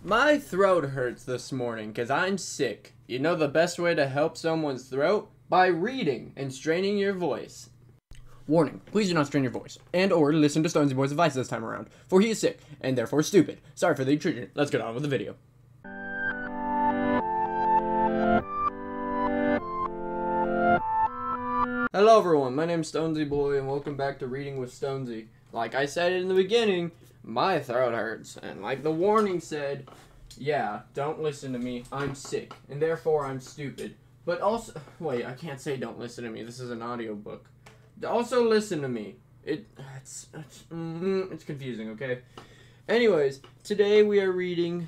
My throat hurts this morning because I'm sick. You know the best way to help someone's throat? By reading and straining your voice. Warning, please do not strain your voice, and or listen to Stonesy Boy's advice this time around, for he is sick, and therefore stupid. Sorry for the intrusion. Let's get on with the video. Hello everyone, my name's Stonesy Boy, and welcome back to Reading with Stonesy. Like I said in the beginning, my throat hurts, and like the warning said, yeah, don't listen to me, I'm sick, and therefore I'm stupid. But also, wait, I can't say don't listen to me, this is an audiobook. Also listen to me. It's confusing, okay? Anyways, today we are reading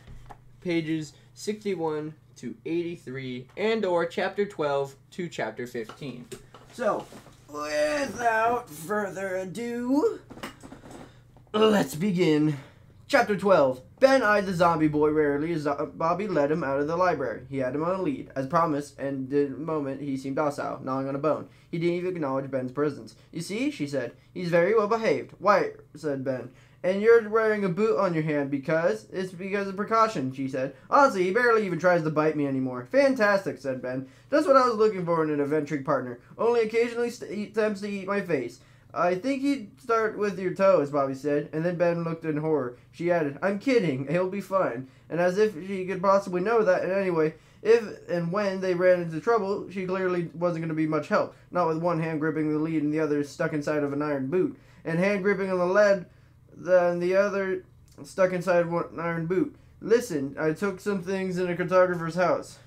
pages 61 to 83 and or chapter 12 to chapter 15. So, without further ado, let's begin. Chapter 12. Ben eyed the zombie boy warily as Bobby led him out of the library. He had him on a lead, as promised, and the moment he seemed docile, gnawing on a bone. He didn't even acknowledge Ben's presence. "You see," she said, "he's very well behaved." "Why," said Ben. "And you're wearing a boot on your hand because..." "It's because of precaution," she said. "Honestly, he barely even tries to bite me anymore." "Fantastic," said Ben. "Just what I was looking for in an adventuring partner. Only occasionally attempts to eat my face." "I think he'd start with your toes," Bobby said, and then Ben looked in horror. She added, "I'm kidding, he'll be fine." And as if she could possibly know that, and anyway, if and when they ran into trouble, she clearly wasn't going to be much help, not with one hand gripping the lead and the other stuck inside of an iron boot, and hand gripping on the lead, and the other stuck inside an iron boot. "Listen, I took some things in a cartographer's house,"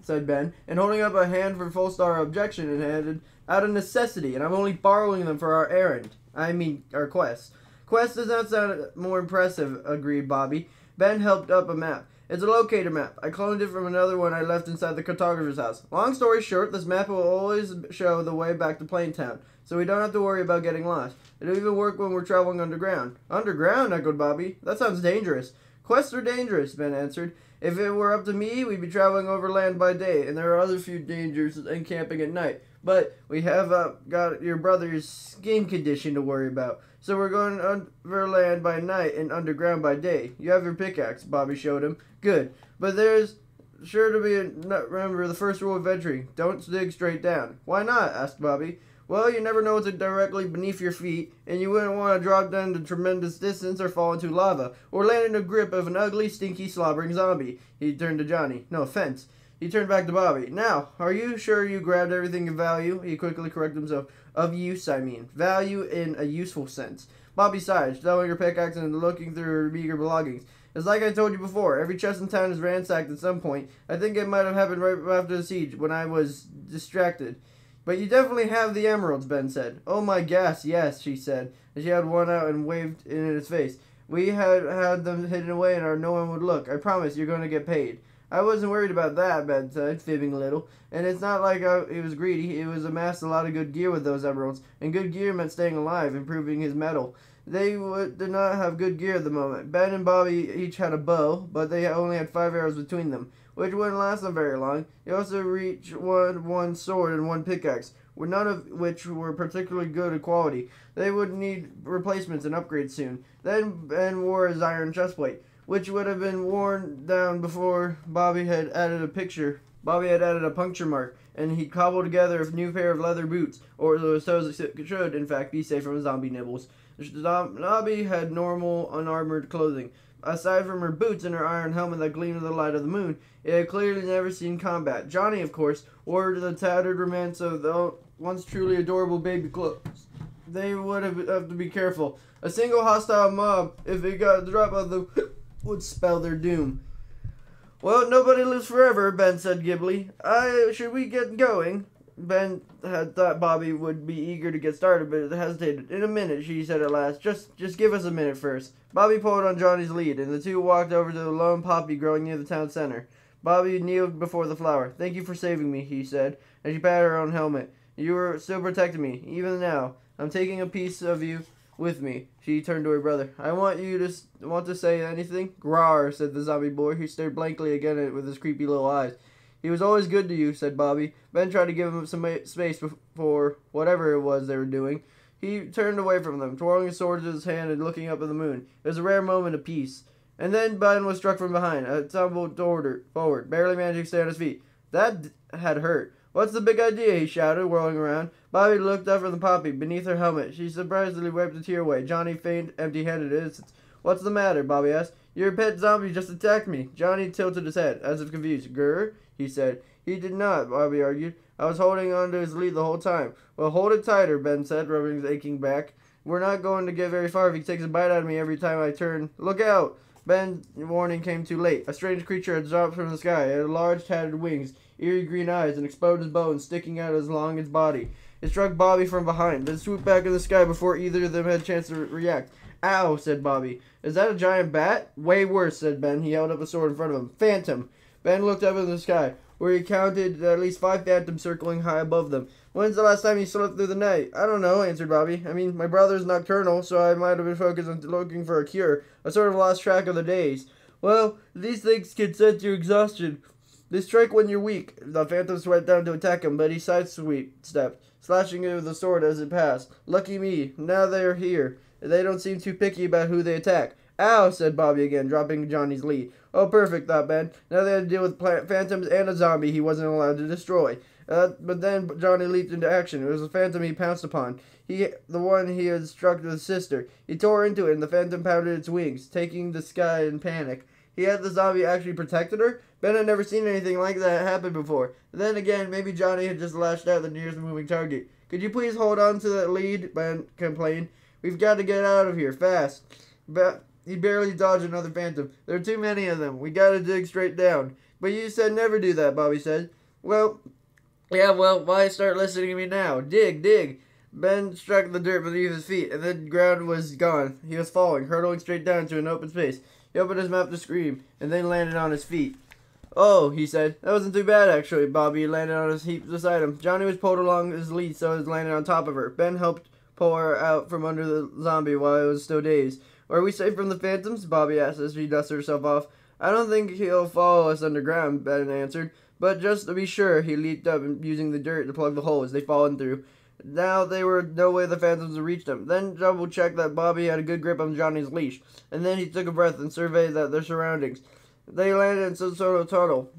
said Ben, and holding up a hand for full star objection, and added, "out of necessity, and I'm only borrowing them for our errand. I mean, our quest." "Quest does not sound more impressive," agreed Bobby. Ben held up a map. "It's a locator map. I cloned it from another one I left inside the cartographer's house. Long story short, this map will always show the way back to Plaintown, so we don't have to worry about getting lost. It'll even work when we're traveling underground." "Underground?" echoed Bobby. "That sounds dangerous." "Quests are dangerous," Ben answered. "If it were up to me, we'd be traveling overland by day, and there are other few dangers and camping at night. But we have got your brother's skin condition to worry about. So we're going overland by night and underground by day. You have your pickaxe," Bobby showed him. "Good. But there's sure to be remember the first rule of venturing. Don't dig straight down." "Why not?" asked Bobby. "Well, you never know what's directly beneath your feet, and you wouldn't want to drop down to tremendous distance or fall into lava, or land in the grip of an ugly, stinky, slobbering zombie." He turned to Johnny. "No offense." He turned back to Bobby. "Now, are you sure you grabbed everything of value?" He quickly corrected himself. "Of use, I mean. Value in a useful sense." Bobby sighed, throwing her pickaxe and looking through her meager belongings. "It's like I told you before. Every chest in town is ransacked at some point. I think it might have happened right after the siege, when I was distracted." "But you definitely have the emeralds," Ben said. "Oh my gosh, yes," she said, and she had one out and waved in his face. "We had them hidden away and no one would look. I promise you're going to get paid." "I wasn't worried about that," Ben said, fibbing a little. "And it's not like he was greedy. He was amassed a lot of good gear with those emeralds. And good gear meant staying alive, improving his mettle. They did not have good gear at the moment. Ben and Bobby each had a bow, but they only had 5 arrows between them, which wouldn't last them very long. They also each one sword and one pickaxe, none of which were particularly good quality. They would need replacements and upgrades soon. Then Ben wore his iron chestplate, which would have been worn down before Bobby had added a puncture mark, and he cobbled together a new pair of leather boots, or those toes should, in fact, be safe from zombie nibbles. Bobby had normal, unarmored clothing. Aside from her boots and her iron helmet that gleamed in the light of the moon, it had clearly never seen combat. Johnny, of course, wore the tattered remains of the once truly adorable baby clothes. They would have to be careful. A single hostile mob, if it got the drop of the would spell their doom. "Well, nobody lives forever," Ben said glibly. Should we get going?" Ben had thought Bobby would be eager to get started, but hesitated. "In a minute," she said at last. Just give us a minute first." Bobby pulled on Johnny's lead, and the two walked over to the lone poppy growing near the town center. Bobby kneeled before the flower. "Thank you for saving me," he said, and she patted her own helmet. "You were still protecting me, even now. I'm taking a piece of you with me." She turned to her brother. "I want you to say anything?" "Grar," said the zombie boy. He stared blankly again at it with his creepy little eyes. "He was always good to you," said Bobby. Ben tried to give him some space before whatever it was they were doing. He turned away from them, twirling his sword in his hand and looking up at the moon. It was a rare moment of peace. And then Ben was struck from behind, tumbled forward, barely managing to stay on his feet. That had hurt. "What's the big idea?" he shouted, whirling around. Bobby looked up from the poppy beneath her helmet. She surprisingly wiped a tear away. Johnny feigned empty-handed innocence. "What's the matter?" Bobby asked. "Your pet zombie just attacked me." Johnny tilted his head, as if confused. "Grr?" he said. "He did not," Bobby argued. "I was holding on to his lead the whole time." "Well, hold it tighter," Ben said, rubbing his aching back. "We're not going to get very far if he takes a bite out of me every time I turn. Look out!" Ben's warning came too late. A strange creature had dropped from the sky. It had large, tattered wings, eerie green eyes, and exposed bones sticking out as long as his body. It struck Bobby from behind, then swooped back in the sky before either of them had a chance to react. "Ow," said Bobby. "Is that a giant bat?" "Way worse," said Ben. He held up a sword in front of him. "Phantom." Ben looked up in the sky, where he counted at least 5 phantoms circling high above them. "When's the last time you slept through the night?" "I don't know," answered Bobby. "I mean, my brother's nocturnal, so I might have been focused on looking for a cure. I sort of lost track of the days." "Well, these things can set you exhaustion. They strike when you're weak." The phantom swept down to attack him, but he sidestepped, slashing it with the sword as it passed. "Lucky me. Now they're here. They don't seem too picky about who they attack." "Ow," said Bobby again, dropping Johnny's lead. "Oh, perfect," thought Ben. Now they had to deal with phantoms and a zombie he wasn't allowed to destroy. But then Johnny leaped into action. It was the phantom he pounced upon. The one he had struck with his sister. He tore into it, and the phantom pounded its wings, taking the sky in panic. He had the zombie actually protected her? Ben had never seen anything like that happen before. Then again, maybe Johnny had just lashed out the nearest moving target. "Could you please hold on to that lead?" Ben complained. "We've got to get out of here, fast." But he barely dodged another phantom. "There are too many of them. We gotta dig straight down." "But you said never do that," Bobby said. Well, why start listening to me now? Dig, dig. Ben struck the dirt beneath his feet, and the ground was gone. He was falling, hurtling straight down to an open space. He opened his mouth to scream, and then landed on his feet. "Oh," he said. "That wasn't too bad, actually." Bobby landed on his heap beside him. Johnny was pulled along his lead, so he was landing on top of her. Ben helped pull her out from under the zombie while it was still dazed. "Are we safe from the phantoms?" Bobby asked as she dusted herself off. "I don't think he'll follow us underground," Ben answered. "But just to be sure," he leaped up, using the dirt to plug the holes they'd fallen through. Now there were no way the phantoms would reach them. Then double-checked that Bobby had a good grip on Johnny's leash, and then he took a breath and surveyed their surroundings. They landed in some sort of tunnel.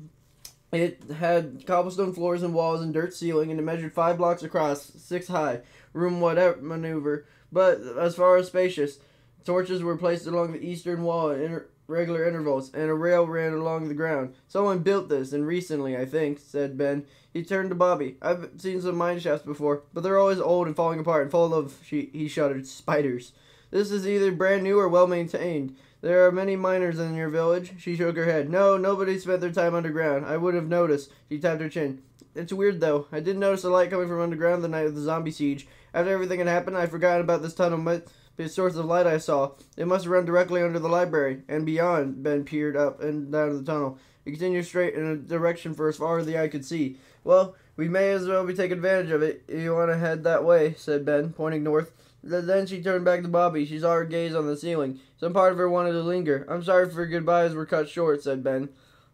It had cobblestone floors and walls and dirt ceiling, and it measured 5 blocks across, 6 high. Room whatever maneuver, but as far as spacious. Torches were placed along the eastern wall at regular intervals, and a rail ran along the ground. "Someone built this, and recently, I think," said Ben. He turned to Bobby. "I've seen some mine shafts before, but they're always old and falling apart and full of," he shuddered, "spiders. This is either brand new or well maintained. There are many miners in your village." She shook her head. "No, nobody spent their time underground. I would have noticed." She tapped her chin. "It's weird, though. I did notice a light coming from underground the night of the zombie siege. After everything had happened, I forgot about this tunnel. The source of light I saw. It must run directly under the library and beyond." Ben peered up and down the tunnel. It continued straight in a direction for as far as the eye could see. "Well, we may as well be taking advantage of it. You want to head that way," said Ben, pointing north. Then she turned back to Bobby. She saw her gaze on the ceiling. Some part of her wanted to linger. "I'm sorry for goodbyes were cut short," said Ben.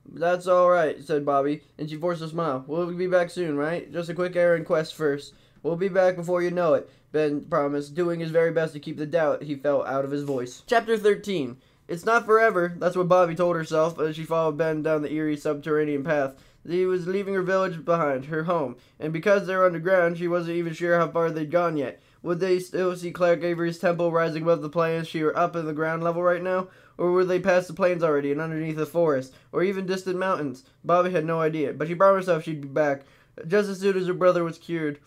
"That's all right," said Bobby, and she forced a smile. "We'll be back soon, right? Just a quick errand quest first." "We'll be back before you know it," Ben promised, doing his very best to keep the doubt he felt out of his voice. Chapter 13. It's not forever. That's what Bobby told herself as she followed Ben down the eerie subterranean path. He was leaving her village behind, her home, and because they were underground, she wasn't even sure how far they'd gone yet. Would they still see Clark Avery's temple rising above the plains? She were up in the ground level right now? Or were they past the plains already and underneath the forest? Or even distant mountains? Bobby had no idea, but she promised herself she'd be back, just as soon as her brother was cured.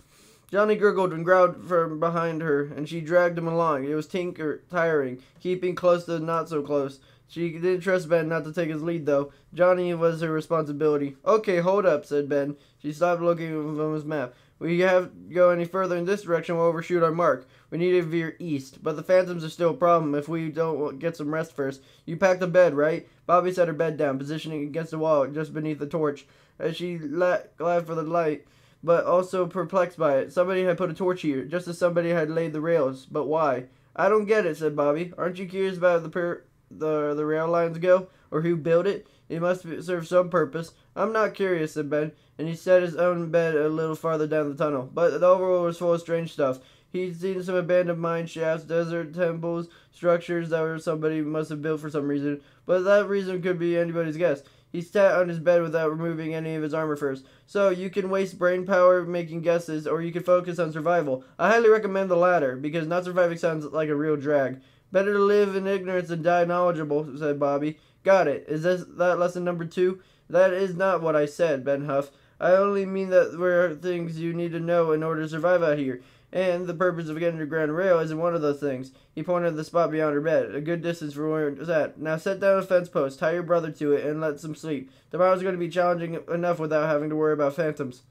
Johnny gurgled and growled from behind her, and she dragged him along. It was tiring, keeping close to not so close. She didn't trust Ben not to take his lead, though. Johnny was her responsibility. "Okay, hold up," said Ben. She stopped looking from his map. "We have to go any further in this direction, we'll overshoot our mark. We need to veer east, but the phantoms are still a problem if we don't get some rest first. You packed a bed, right?" Bobby set her bed down, positioning it against the wall just beneath the torch. As she glad for the light, but also perplexed by it. Somebody had put a torch here, just as somebody had laid the rails. But why? "I don't get it," said Bobby. "Aren't you curious about the rail lines go? Or who built it? It must serve some purpose." "I'm not curious," said Ben, and he set his own bed a little farther down the tunnel. But the overworld was full of strange stuff. He'd seen some abandoned mine shafts, desert temples, structures that were somebody must have built for some reason, but that reason could be anybody's guess. He sat on his bed without removing any of his armor first. So, you can waste brain power making guesses, or you can focus on survival. I highly recommend the latter, because not surviving sounds like a real drag. Better to live in ignorance than die knowledgeable, said Bobby. Got it. Is that lesson number 2? That is not what I said, Ben huffed. I only mean that there are things you need to know in order to survive out here. And the purpose of getting underground rail isn't one of those things. He pointed at the spot beyond her bed, a good distance from where it was at. Now set down a fence post, tie your brother to it, and let him sleep. Tomorrow's going to be challenging enough without having to worry about phantoms.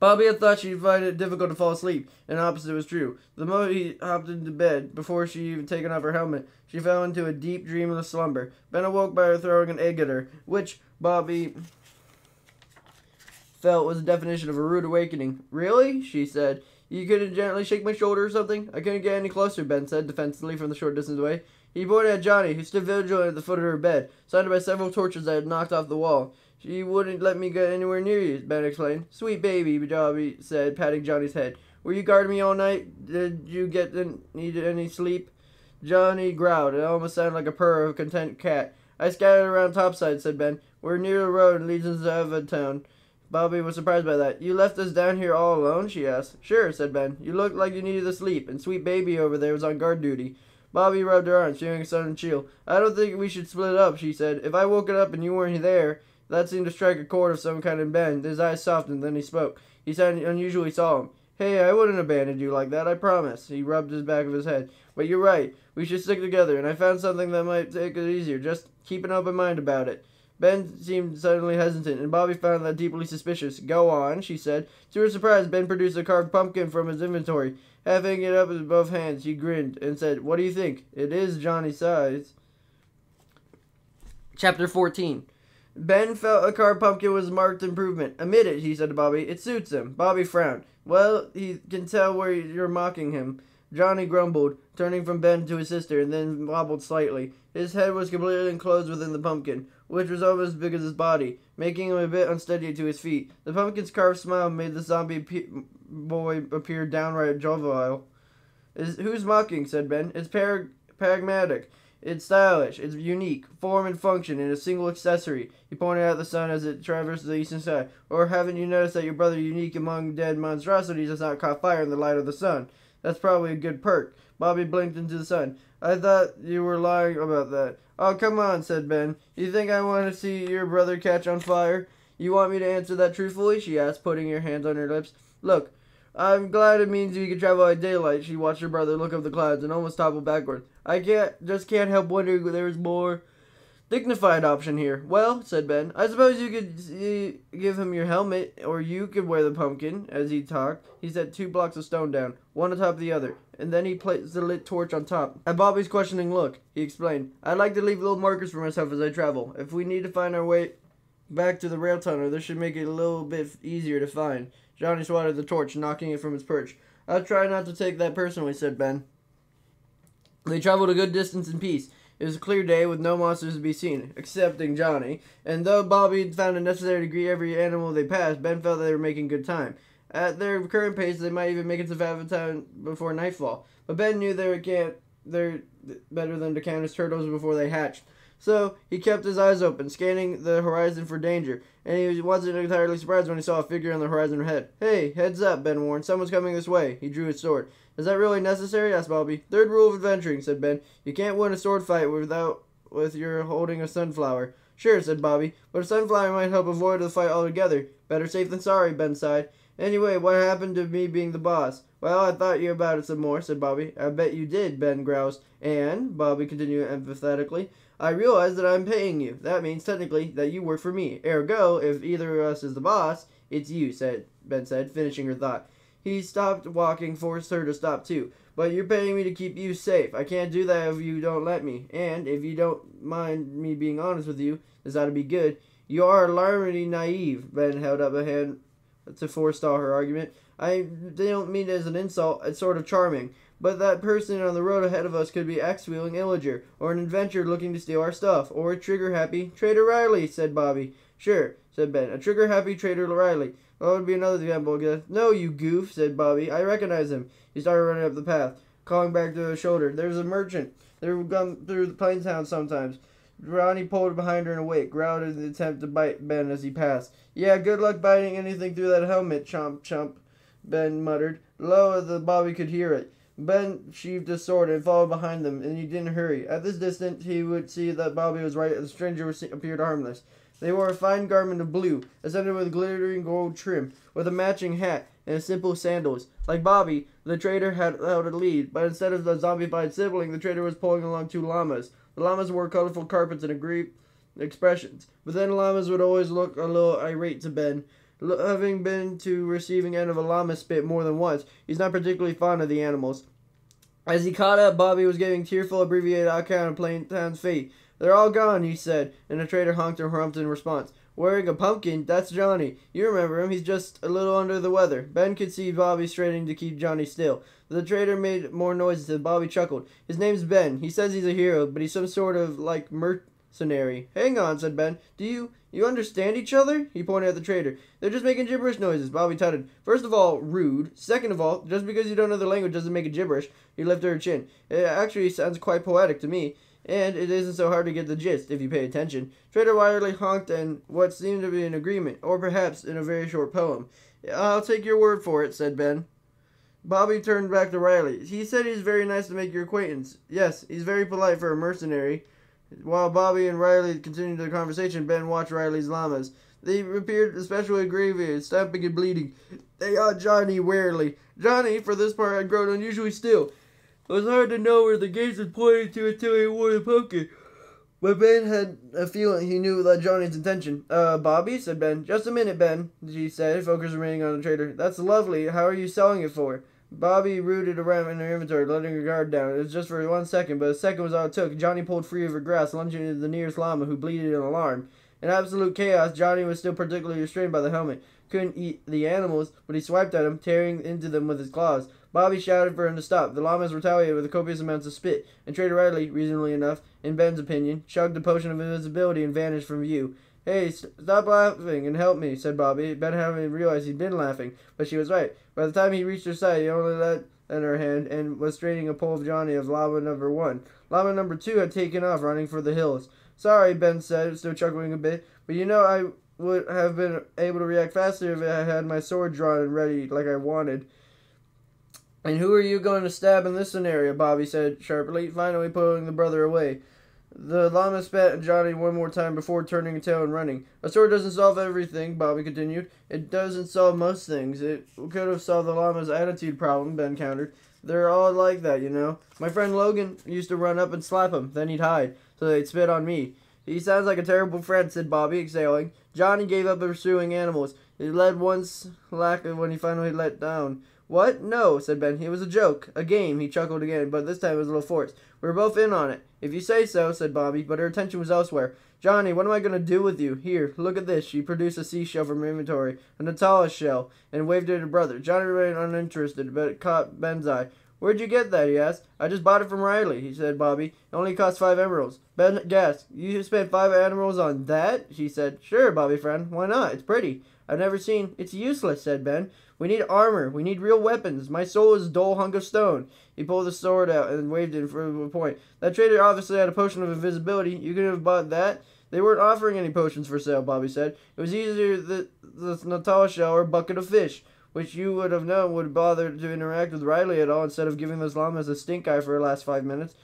Bobby had thought she'd find it difficult to fall asleep, and the opposite was true. The moment he hopped into bed, before she even taken off her helmet, she fell into a deep, dreamless slumber. Ben awoke by her throwing an egg at her, which Bobby felt was the definition of a rude awakening. Really? She said. You couldn't gently shake my shoulder or something? I couldn't get any closer, Ben said, defensively from the short distance away. He pointed at Johnny, who stood vigilant at the foot of her bed, surrounded by several torches that had knocked off the wall. She wouldn't let me get anywhere near you, Ben explained. Sweet baby, Bobby said, patting Johnny's head. Were you guarding me all night? Did you need any sleep? Johnny growled. It almost sounded like a purr of a content cat. I scattered around topside, said Ben. We're near the road and leads into Avatown. Bobby was surprised by that. You left us down here all alone? She asked. Sure, said Ben. You looked like you needed to sleep, and sweet baby over there was on guard duty. Bobby rubbed her arm, feeling a sudden chill. I don't think we should split up, she said. If I woke up and you weren't there, that seemed to strike a chord of some kind in Ben. His eyes softened, then he spoke. He sounded unusually solemn. Hey, I wouldn't abandon you like that, I promise. He rubbed his back of his head. But you're right. We should stick together, and I found something that might take it easier. Just keep an open mind about it. Ben seemed suddenly hesitant, and Bobby found that deeply suspicious. Go on, she said. To her surprise, Ben produced a carved pumpkin from his inventory. Having it up in both hands, he grinned and said, What do you think? It is Johnny's size. Chapter 14. Ben felt a carved pumpkin was marked improvement. Admit it, he said to Bobby. It suits him. Bobby frowned. Well, he can tell where you're mocking him. Johnny grumbled, turning from Ben to his sister, and then wobbled slightly. His head was completely enclosed within the pumpkin, which was almost as big as his body, making him a bit unsteady to his feet. The pumpkin's carved smile made the zombie boy appear downright jovial. Who's mocking? Said Ben. It's pragmatic. It's stylish. It's unique. Form and function in a single accessory. He pointed out the sun as it traversed the eastern sky. Or haven't you noticed that your brother, unique among dead monstrosities, has not caught fire in the light of the sun? That's probably a good perk. Bobby blinked into the sun. I thought you were lying about that. Oh, come on, said Ben. You think I want to see your brother catch on fire? You want me to answer that truthfully? She asked, putting her hands on her lips. Look, I'm glad it means you can travel by daylight. She watched her brother look up the clouds and almost topple backward. I can't help wondering if there's more dignified option here. Well, said Ben, I suppose you could give him your helmet, or you could wear the pumpkin. As he talked, he set 2 blocks of stone down, one atop the other, and then he placed the lit torch on top. At Bobby's questioning look, he explained, I'd like to leave little markers for myself as I travel. If we need to find our way back to the rail tunnel, this should make it a little bit easier to find. Johnny swatted the torch, knocking it from its perch. I'll try not to take that personally, said Ben. They traveled a good distance in peace. It was a clear day with no monsters to be seen, excepting Johnny, and though Bobby found it necessary to greet every animal they passed, Ben felt that they were making good time. At their current pace, they might even make it to Avatown before nightfall, but Ben knew they're better than to count his turtles before they hatched. So, he kept his eyes open, scanning the horizon for danger, and he wasn't entirely surprised when he saw a figure on the horizon ahead. Hey, heads up, Ben warned. Someone's coming this way. He drew his sword. Is that really necessary? Asked Bobby. Third rule of adventuring, said Ben. You can't win a sword fight with your holding a sunflower. Sure, said Bobby, but a sunflower might help avoid the fight altogether. Better safe than sorry, Ben sighed. Anyway, what happened to me being the boss? Well, I thought you about it some more, said Bobby. I bet you did, Ben groused. And, Bobby continued emphatically, I realize that I'm paying you. That means, technically, that you work for me. Ergo, if either of us is the boss, it's you, Ben said, finishing her thought. He stopped walking, forced her to stop too. But you're paying me to keep you safe. I can't do that if you don't let me. And, if you don't mind me being honest with you, this ought to be good. You are alarmingly naive. Ben held up a hand to forestall her argument. I don't mean it as an insult. It's sort of charming. But that person on the road ahead of us could be axe-wielding Illager, or an adventurer looking to steal our stuff, or a trigger-happy Trader Riley, said Bobby. Sure, said Ben. A trigger-happy trader Riley. What would be another example, I guess? No, you goof, said Bobby. I recognize him. He started running up the path, calling back to the shoulder. There's a merchant. They would come through the plain town sometimes. Ronnie pulled behind her in a wake, growled in the attempt to bite Ben as he passed. Yeah, good luck biting anything through that helmet, chomp, Ben muttered. Low as Bobby could hear it. Ben sheathed his sword and followed behind them, and he didn't hurry. At this distance, he would see that Bobby was right, and the stranger appeared harmless. They wore a fine garment of blue, accessorized with glittering gold trim, with a matching hat and simple sandals. Like Bobby, the trader had held a lead, but instead of the zombified sibling, the trader was pulling along 2 llamas. The llamas wore colorful carpets and agreed expressions, but then llamas would always look a little irate to Ben. Having been to receiving end of a llama spit more than once, he's not particularly fond of the animals. As he caught up, Bobby was giving tearful, abbreviated account of Plain Town's fate. They're all gone, he said, and the trader honked and humped in response. Wearing a pumpkin, that's Johnny. You remember him, he's just a little under the weather. Ben could see Bobby straining to keep Johnny still. The trader made more noises and Bobby chuckled. His name's Ben. He says he's a hero, but he's some sort of, like, mercenary. Hang on, said Ben. Do you understand each other? He pointed at the trader. They're just making gibberish noises, Bobby tutted. First of all, rude. Second of all, just because you don't know the language doesn't make it gibberish. He lifted her chin. It actually sounds quite poetic to me. And it isn't so hard to get the gist, if you pay attention. Trader Wiley honked in what seemed to be an agreement, or perhaps in a very short poem. I'll take your word for it, said Ben. Bobby turned back to Riley. He said he's very nice to make your acquaintance. Yes, he's very polite for a mercenary. While Bobby and Riley continued the conversation, Ben watched Riley's llamas. They appeared especially grievous, stamping and bleeding. They eyed Johnny warily. Johnny, for this part, had grown unusually still. It was hard to know where the gaze was pointing to until he wore the pumpkin. But Ben had a feeling he knew that Johnny's intention. Bobby, said Ben. Just a minute, Ben, she said, focus remaining on the trader. That's lovely. How are you selling it for? Bobby rooted around in her inventory, letting her guard down. It was just for 1 second, but a second was all it took. Johnny pulled free of her grasp, lunging into the nearest llama, who bleated in alarm. In absolute chaos, Johnny was still particularly restrained by the helmet. Couldn't eat the animals, but he swiped at them, tearing into them with his claws. Bobby shouted for him to stop. The llamas retaliated with copious amounts of spit, and Trader Riley, reasonably enough, in Ben's opinion, chugged the potion of invisibility and vanished from view. Hey, stop laughing and help me, said Bobby. Ben hadn't even realized he'd been laughing, but she was right. By the time he reached her side, he only let in her hand and was straining a pull of Johnny of llama number 1. Llama number 2 had taken off, running for the hills. Sorry, Ben said, still chuckling a bit, but you know I would have been able to react faster if I had my sword drawn and ready like I wanted. And who are you going to stab in this scenario? Bobby said sharply, finally pulling the brother away. The llama spat at Johnny one more time before turning a tail and running. A sword doesn't solve everything, Bobby continued. It doesn't solve most things. It could have solved the llama's attitude problem, Ben countered. They're all like that, you know. My friend Logan used to run up and slap him, then he'd hide, so they'd spit on me. He sounds like a terrible friend, said Bobby, exhaling. Johnny gave up pursuing animals. He led one slack when he finally let down. What? No, said Ben. It was a joke. A game. He chuckled again, but this time it was a little forced. We were both in on it. If you say so, said Bobby, but her attention was elsewhere. Johnny, what am I going to do with you? Here, look at this. She produced a seashell from her inventory, a Natalis shell, and waved it at her brother. Johnny remained uninterested, but it caught Ben's eye. Where'd you get that, he asked. I just bought it from Riley, he said Bobby. It only cost 5 emeralds. Ben gasped. You spent 5 emeralds on that? She said. Sure, Bobby friend. Why not? It's pretty. I've never seen... It's useless, said Ben. We need armor. We need real weapons. My soul is a dull hunk of stone. He pulled the sword out and waved it for a point. That trader obviously had a potion of invisibility. You could have bought that. They weren't offering any potions for sale, Bobby said. It was either the Natalis shell or a bucket of fish, which you would have known would bother to interact with Riley at all instead of giving those llamas a stink eye for the last 5 minutes.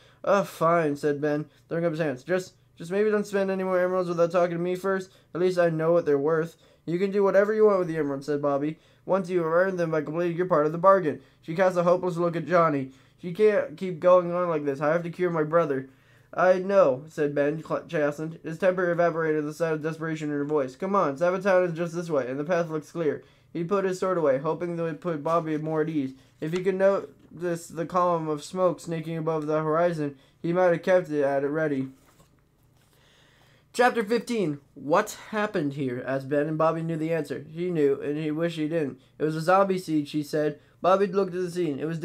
Fine, said Ben, throwing up his hands. Just maybe don't spend any more emeralds without talking to me first. At least I know what they're worth. You can do whatever you want with the emeralds, said Bobby, once you have earned them by completing your part of the bargain. She cast a hopeless look at Johnny. She can't keep going on like this. I have to cure my brother. I know, said Ben, chastened. His temper evaporated at the sight of desperation in her voice. Come on, Sabatown is just this way, and the path looks clear. He put his sword away, hoping that it would put Bobby more at ease. If he could notice the column of smoke snaking above the horizon, he might have kept it at it ready. Chapter 15. What happened here? Asked Ben, and Bobby knew the answer. He knew, and he wished he didn't. It was a zombie siege, she said. Bobby looked at the scene. It was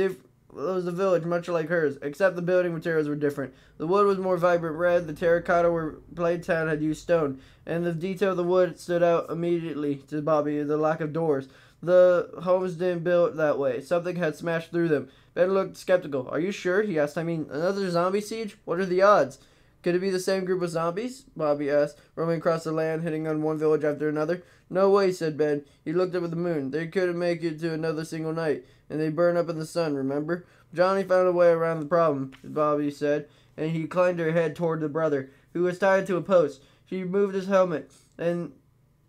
was a village much like hers, except the building materials were different. The wood was more vibrant red, the terracotta where Playtown had used stone, and the detail of the wood stood out immediately to Bobby, the lack of doors. The homes didn't build that way. Something had smashed through them. Ben looked skeptical. Are you sure? He asked. I mean, another zombie siege? What are the odds? Could it be the same group of zombies? Bobby asked, roaming across the land, hitting on one village after another. No way, said Ben. He looked up at the moon. They couldn't make it to another single night, and they burn up in the sun, remember? Johnny found a way around the problem, Bobby said, and he inclined her head toward the brother, who was tied to a post. She moved his helmet, and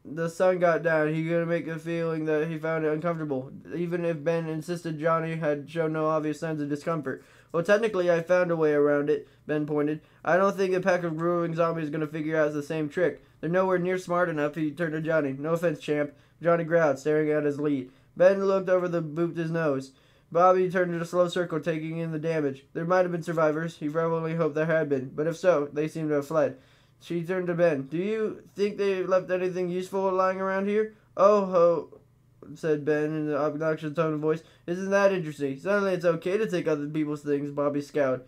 the sun got down. He couldn't make a feeling that he found it uncomfortable, even if Ben insisted Johnny had shown no obvious signs of discomfort. Well, technically, I found a way around it, Ben pointed. I don't think a pack of growing zombies is going to figure out the same trick. They're nowhere near smart enough. He turned to Johnny. No offense, champ. Johnny growled, staring at his lead. Ben looked over the booped his nose. Bobby turned in a slow circle, taking in the damage. There might have been survivors. He fervently hoped there had been, but if so, they seemed to have fled. She turned to Ben. Do you think they left anything useful lying around here? Oh, ho, said Ben in an obnoxious tone of voice. Isn't that interesting? Suddenly it's okay to take other people's things, Bobby scowled.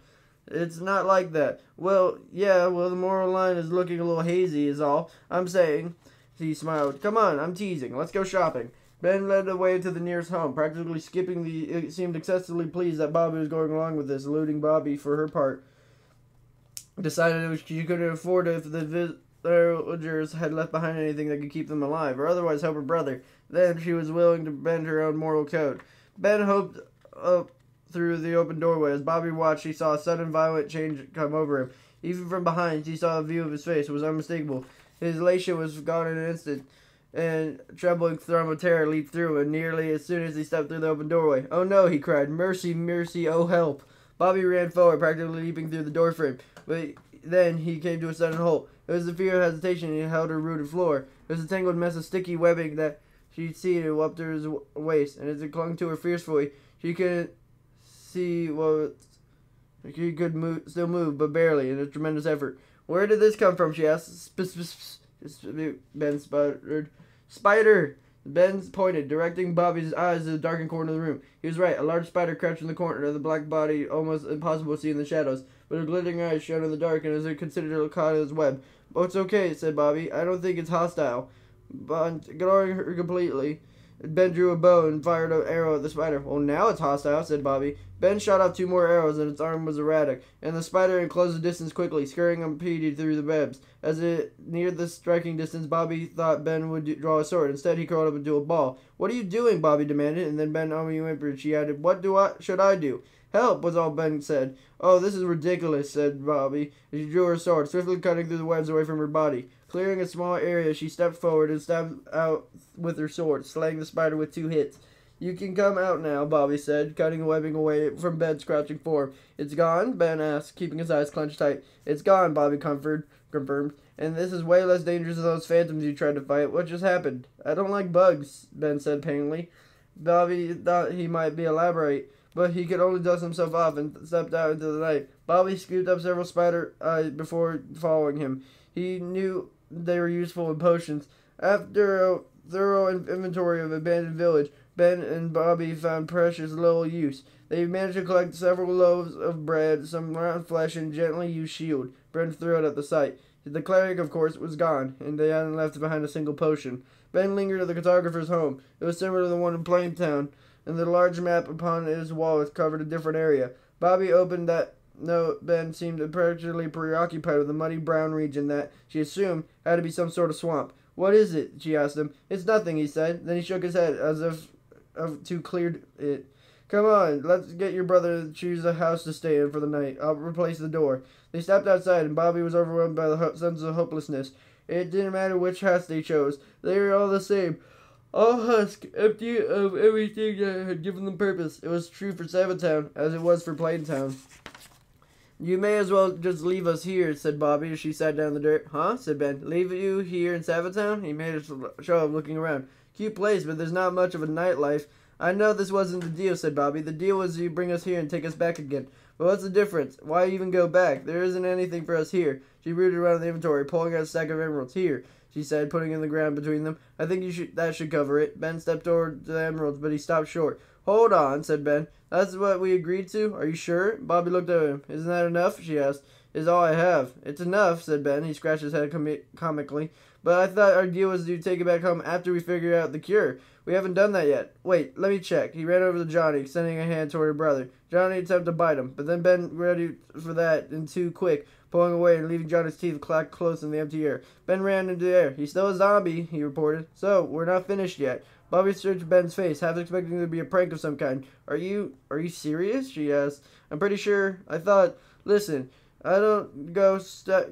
It's not like that. Well, the moral line is looking a little hazy is all I'm saying. He smiled. Come on, I'm teasing. Let's go shopping. Ben led the way to the nearest home, practically skipping it seemed excessively pleased that Bobby was going along with this, eluding Bobby for her part. Decided she couldn't afford it if the villagers had left behind anything that could keep them alive, or otherwise help her brother. Then she was willing to bend her own moral code. Ben hoped up through the open doorway. As Bobby watched, he saw a sudden violent change come over him. Even from behind, he saw a view of his face. It was unmistakable. His elation was gone in an instant, and a trembling thrum of terror leaped through him nearly as soon as he stepped through the open doorway. Oh no, he cried. Mercy, mercy, oh help. Bobby ran forward, practically leaping through the doorframe. But then he came to a sudden halt. It was the fear of hesitation, and he held her rooted floor. It was a tangled mess of sticky webbing that she'd seen up to his waist, and as it clung to her fiercely, she couldn't see what she could still move, but barely, in a tremendous effort. Where did this come from? She asked. Ben sputtered. Spider! Ben pointed, directing Bobby's eyes to the darkened corner of the room. He was right. A large spider crouched in the corner of the black body, almost impossible to see in the shadows, but her glittering eyes shone in the dark, and as it considered her caught in his web. Oh, it's okay, said Bobby. I don't think it's hostile. But ignoring her completely, Ben drew a bow and fired an arrow at the spider. Well, now it's hostile, said Bobby. Ben shot off 2 more arrows, and its arm was erratic, and the spider enclosed the distance quickly, scurrying impeded through the webs. As it neared the striking distance, Bobby thought Ben would draw a sword. Instead, he curled up into a ball. What are you doing? Bobby demanded, and then Ben only whimpered. She added, What should I do? Help, was all Ben said. Oh, this is ridiculous, said Bobby, as she drew her sword, swiftly cutting through the webs away from her body. Clearing a small area, she stepped forward and stabbed out with her sword, slaying the spider with 2 hits. You can come out now, Bobby said, cutting the webbing away from Ben's crouching form. It's gone? Ben asked, keeping his eyes clenched tight. It's gone, Bobby confirmed. And this is way less dangerous than those phantoms you tried to fight. What just happened? I don't like bugs, Ben said painfully. Bobby thought he might be elaborate, but he could only dust himself off and stepped out into the night. Bobby scooped up several spider eyes before following him. He knew they were useful in potions. After a thorough inventory of abandoned village, Ben and Bobby found precious little use. They managed to collect several loaves of bread, some round flesh, and gently used shield. Ben thrilled at the sight. The cleric, of course, was gone, and they hadn't left behind a single potion. Ben lingered at the cartographer's home. It was similar to the one in Plaintown, and the large map upon his wall covered a different area. Bobby opened that note. Ben seemed particularly preoccupied with the muddy brown region that, she assumed, had to be some sort of swamp. What is it? She asked him. It's nothing, he said. Then he shook his head, as if to clear it. Come on, let's get your brother to choose a house to stay in for the night. I'll replace the door. They stepped outside, and Bobby was overwhelmed by the sense of hopelessness. It didn't matter which house they chose. They were all the same. All husk, empty of everything that had given them purpose. It was true for Savatown, as it was for Plaintown. You may as well just leave us here, said Bobby as she sat down in the dirt. Huh? Said Ben. Leave you here in Savatown? He made a show of looking around. Cute place, but there's not much of a nightlife. I know this wasn't the deal, said Bobby. The deal was you bring us here and take us back again. But what's the difference? Why even go back? There isn't anything for us here. She rooted around the inventory, pulling out a stack of emeralds. Here, she said, putting in the ground between them. I think that should cover it. Ben stepped toward the emeralds, but he stopped short. Hold on, said Ben. That's what we agreed to? Are you sure? Bobby looked at him. Isn't that enough? She asked. Is all I have. It's enough, said Ben. He scratched his head comically. But I thought our deal was to take it back home after we figured out the cure. We haven't done that yet. Wait, let me check. He ran over to Johnny, extending a hand toward her brother. Johnny attempted to bite him, but then Ben ready for that and too quick, pulling away and leaving Johnny's teeth clacked close in the empty air. Ben ran into the air. He's still a zombie, he reported. So, we're not finished yet. Bobby searched Ben's face, half expecting there to be a prank of some kind. Are you serious? She asked. I'm pretty sure. I thought, listen, I don't go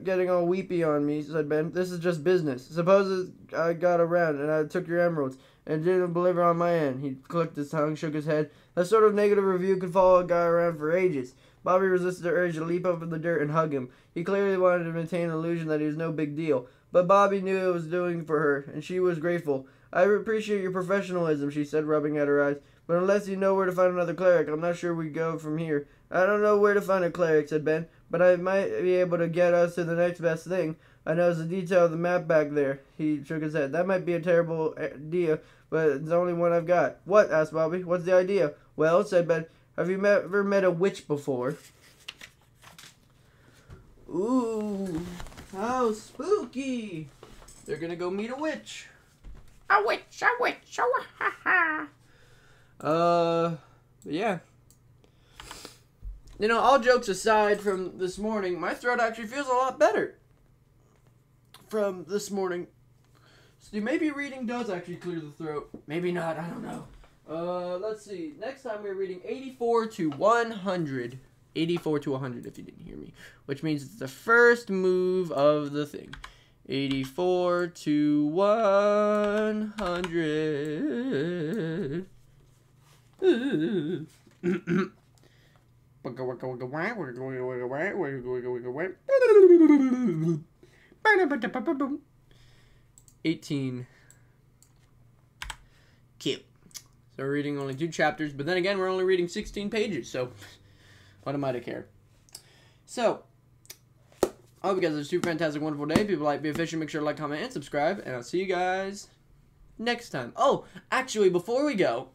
getting all weepy on me, said Ben. This is just business. Suppose I got around and I took your emeralds and didn't deliver on my end. He clicked his tongue, shook his head. That sort of negative review could follow a guy around for ages. Bobby resisted the urge to leap up in the dirt and hug him. He clearly wanted to maintain the illusion that he was no big deal. But Bobby knew it was doing for her, and she was grateful. I appreciate your professionalism, she said, rubbing at her eyes. But unless you know where to find another cleric, I'm not sure we go from here. I don't know where to find a cleric, said Ben, but I might be able to get us to the next best thing. I noticed the detail of the map back there. He shook his head. That might be a terrible idea, but it's the only one I've got. What? Asked Bobby. What's the idea? Well, said Ben, have you ever met a witch before? Ooh, how spooky. They're gonna go meet a witch. A witch, oh, ha ha. Yeah. You know, all jokes aside from this morning, my throat actually feels a lot better from this morning. So maybe reading does actually clear the throat. Maybe not, I don't know. Let's see. Next time we're reading 84 to 100. 84 to 100 if you didn't hear me. Which means it's the first move of the thing. 84 to 100. 18. Cute. So we're reading only 2 chapters, but then again, we're only reading 16 pages, so what am I to care? So, I hope you guys have a super fantastic, wonderful day. People like, be efficient, make sure to like, comment, and subscribe, and I'll see you guys next time. Oh, actually, before we go,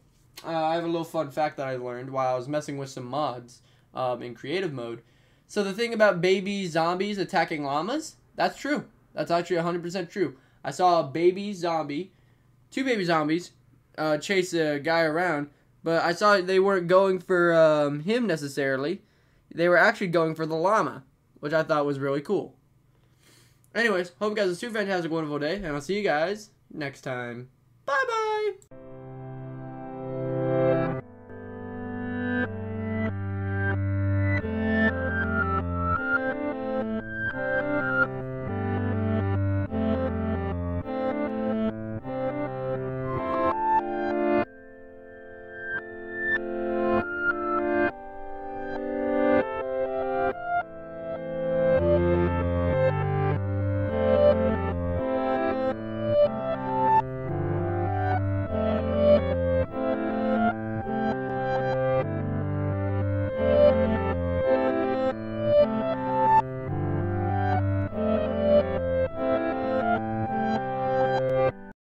I have a little fun fact that I learned while I was messing with some mods in creative mode. So the thing about baby zombies attacking llamas, that's true. That's actually 100% true. I saw a baby zombie, 2 baby zombies, chase a guy around, but I saw they weren't going for him necessarily. They were actually going for the llama, which I thought was really cool. Anyways, hope you guys have a super fantastic, wonderful day, and I'll see you guys next time. Bye-bye!